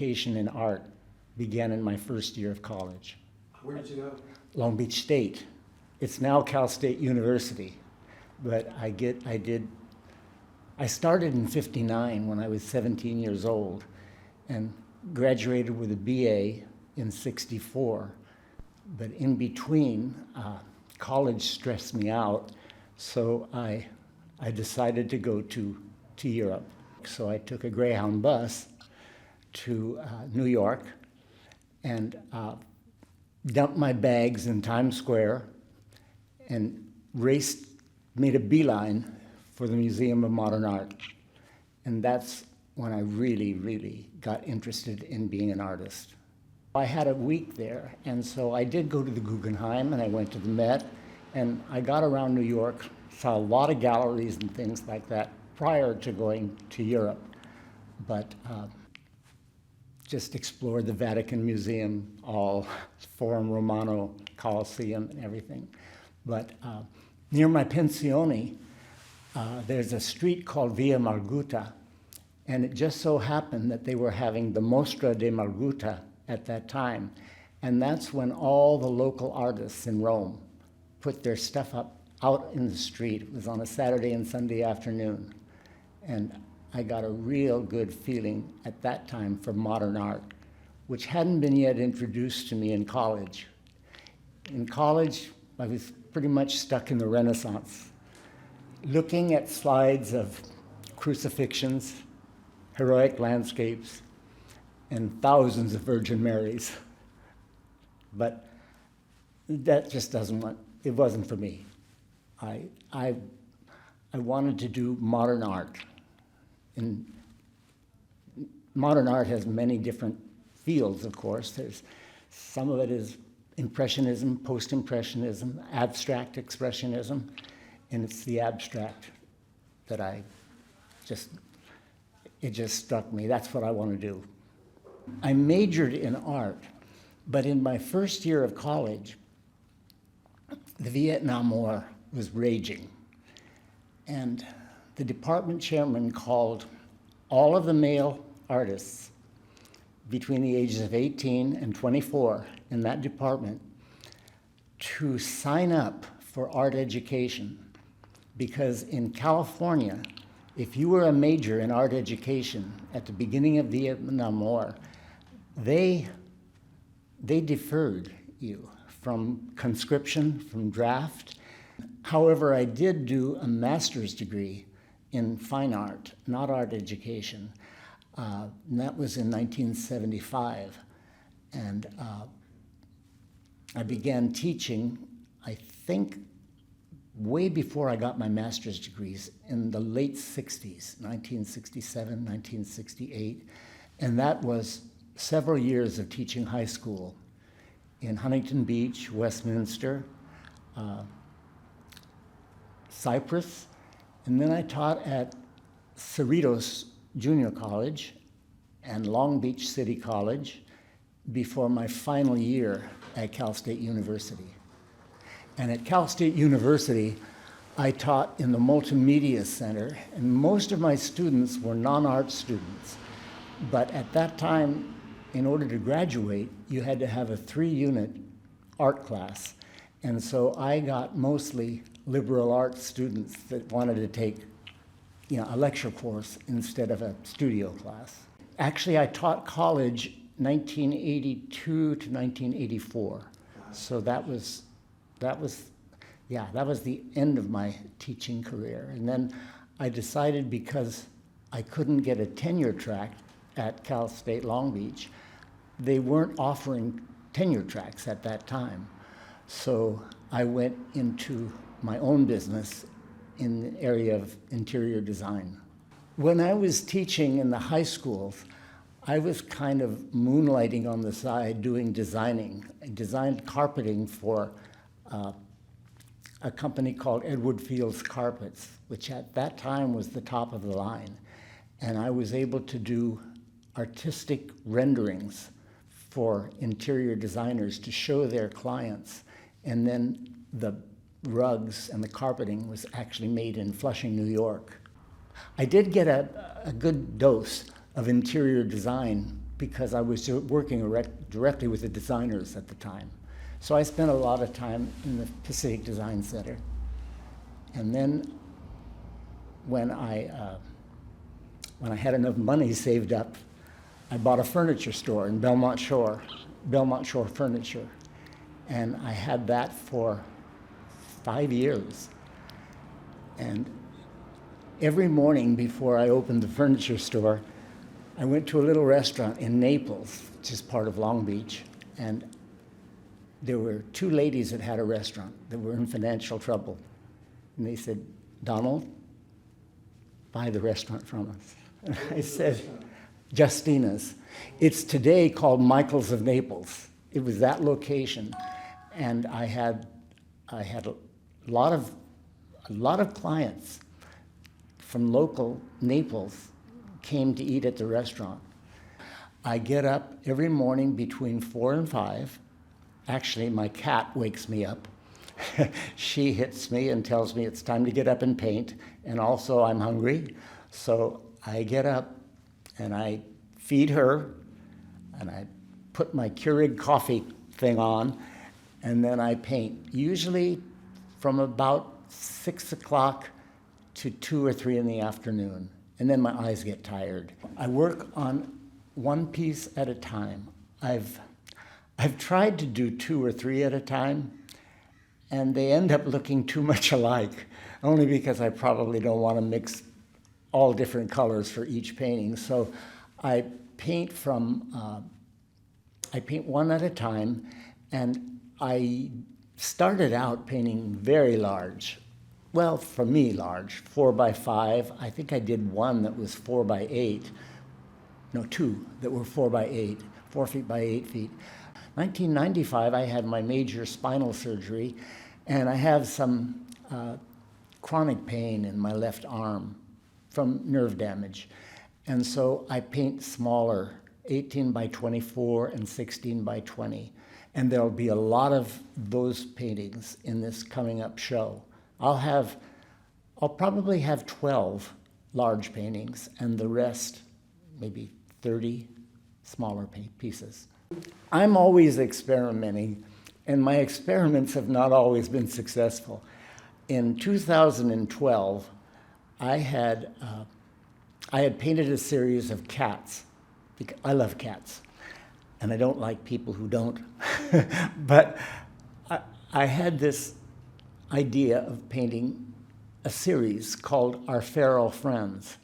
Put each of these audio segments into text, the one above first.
education in art began in my first year of college. Where did you go? Long Beach State. It's now Cal State University, but I started in '59 when I was 17 years old and graduated with a BA in '64. But in between, college stressed me out, so I decided to go to Europe. So I took a Greyhound bus to New York and dumped my bags in Times Square and made a beeline for the Museum of Modern Art. And that's when I really, really got interested in being an artist. I had a week there, and so I did go to the Guggenheim, and I went to the Met, and I got around New York, saw a lot of galleries and things like that prior to going to Europe, but just explored the Vatican Museum, all Forum Romano, Colosseum, and everything. But near my pensione, there's a street called Via Margutta, and it just so happened that they were having the Mostra de Margutta at that time, and that's when all the local artists in Rome put their stuff up out in the street. It was on a Saturday and Sunday afternoon, and I got a real good feeling at that time for modern art, which hadn't been yet introduced to me in college. In college, I was pretty much stuck in the Renaissance, looking at slides of crucifixions, heroic landscapes, and thousands of Virgin Marys. But that just it wasn't for me. I wanted to do modern art. And modern art has many different fields, of course. Some of it is Impressionism, Post-Impressionism, Abstract Expressionism, and it's the abstract that it just struck me. That's what I want to do. I majored in art, but in my first year of college, the Vietnam War was raging, and the department chairman called all of the male artists between the ages of 18 and 24 in that department to sign up for art education, because in California, if you were a major in art education at the beginning of the Vietnam War, they deferred you from conscription, from draft. However, I did do a master's degree in fine art, not art education, and that was in 1975. And I began teaching, I think, way before I got my master's degrees, in the late 60s, 1967, 1968, and that was several years of teaching high school in Huntington Beach, Westminster, Cypress, and then I taught at Cerritos Junior College and Long Beach City College before my final year at Cal State University. And at Cal State University, I taught in the Multimedia Center, and most of my students were non-art students. But at that time, in order to graduate, you had to have a 3-unit art class. And so I got mostly liberal arts students that wanted to take a lecture course instead of a studio class. Actually, I taught college 1982 to 1984. So that was the end of my teaching career. And then I decided, because I couldn't get a tenure track at Cal State Long Beach, they weren't offering tenure tracks at that time. So I went into my own business in the area of interior design. When I was teaching in the high schools, I was kind of moonlighting on the side doing designing. I designed carpeting for a company called Edward Fields Carpets, which at that time was the top of the line. And I was able to do artistic renderings for interior designers to show their clients. And then the rugs and the carpeting was actually made in Flushing, New York. I did get a good dose of interior design because I was working directly with the designers at the time. So I spent a lot of time in the Pacific Design Center. And then when I had enough money saved up, I bought a furniture store in Belmont Shore Furniture. And I had that for 5 years. And every morning before I opened the furniture store, I went to a little restaurant in Naples, which is part of Long Beach, and there were two ladies that had a restaurant that were in financial trouble. And they said, "Donald, buy the restaurant from us." And I said, "Justina's. It's today called Michael's of Naples." It was that location. And I had a lot of clients from local Naples came to eat at the restaurant. I get up every morning between 4 and 5. Actually, my cat wakes me up. She hits me and tells me it's time to get up and paint, and also I'm hungry. So I get up and I feed her, and I put my Keurig coffee thing on, and then I paint, usually from about 6 o'clock to 2 or 3 in the afternoon. And then my eyes get tired. I work on one piece at a time. I've tried to do 2 or 3 at a time, and they end up looking too much alike, only because I probably don't want to mix all different colors for each painting. So I paint one at a time, and I started out painting very large. Well, for me, large, 4 by 5. I think I did one that was 4 by 8. No, 2 that were 4 by 8, 4 feet by 8 feet. 1995, I had my major spinal surgery, and I have some chronic pain in my left arm from nerve damage. And so I paint smaller, 18 by 24 and 16 by 20. And there'll be a lot of those paintings in this coming up show. I'll probably have 12 large paintings, and the rest, maybe 30 smaller pieces. I'm always experimenting, and my experiments have not always been successful. In 2012, I had painted a series of cats. I love cats, and I don't like people who don't. But I had this idea of painting a series called Our Feral Friends.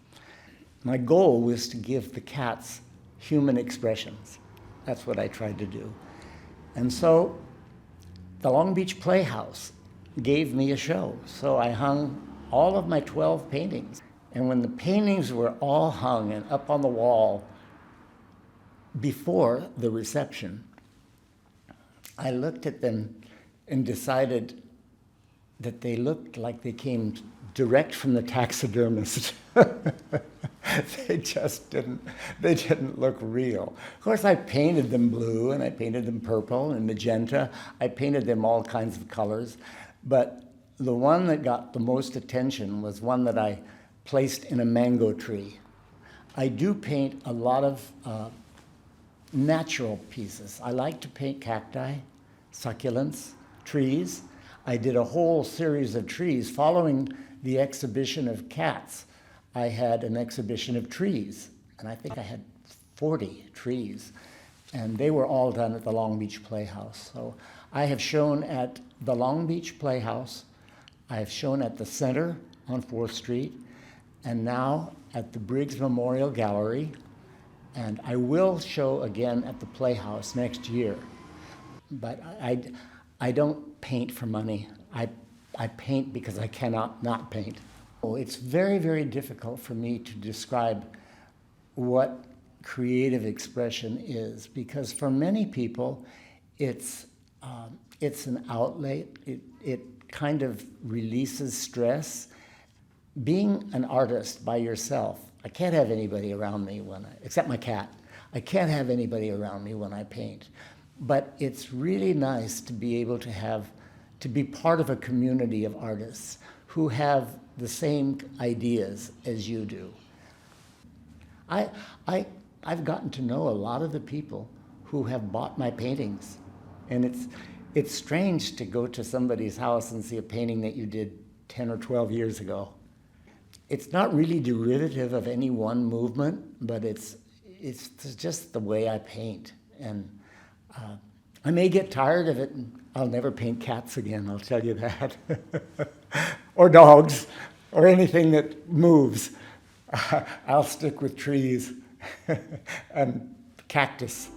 My goal was to give the cats human expressions. That's what I tried to do. And so the Long Beach Playhouse gave me a show. So I hung all of my 12 paintings. And when the paintings were all hung and up on the wall before the reception, I looked at them and decided that they looked like they came direct from the taxidermist. They just didn't look real. Of course, I painted them blue, and I painted them purple and magenta. I painted them all kinds of colors. But the one that got the most attention was one that I placed in a mango tree. I do paint a lot of natural pieces. I like to paint cacti, succulents, trees. I did a whole series of trees. Following the exhibition of cats, I had an exhibition of trees, and I think I had 40 trees, and they were all done at the Long Beach Playhouse. So I have shown at the Long Beach Playhouse, I have shown at the Center on 4th Street, and now at the Briggs Memorial Gallery, and I will show again at the Playhouse next year. But I don't paint for money. I paint because I cannot not paint. It's very, very difficult for me to describe what creative expression is, because for many people, it's an outlet. It kind of releases stress. Being an artist by yourself, I can't have anybody around me except my cat. I can't have anybody around me when I paint. But it's really nice to be able to be part of a community of artists who have the same ideas as you do. I I've gotten to know a lot of the people who have bought my paintings. And it's strange to go to somebody's house and see a painting that you did 10 or 12 years ago. It's not really derivative of any one movement, but it's just the way I paint. And I may get tired of it, and I'll never paint cats again, I'll tell you that. Or dogs, or anything that moves. I'll stick with trees and cactus.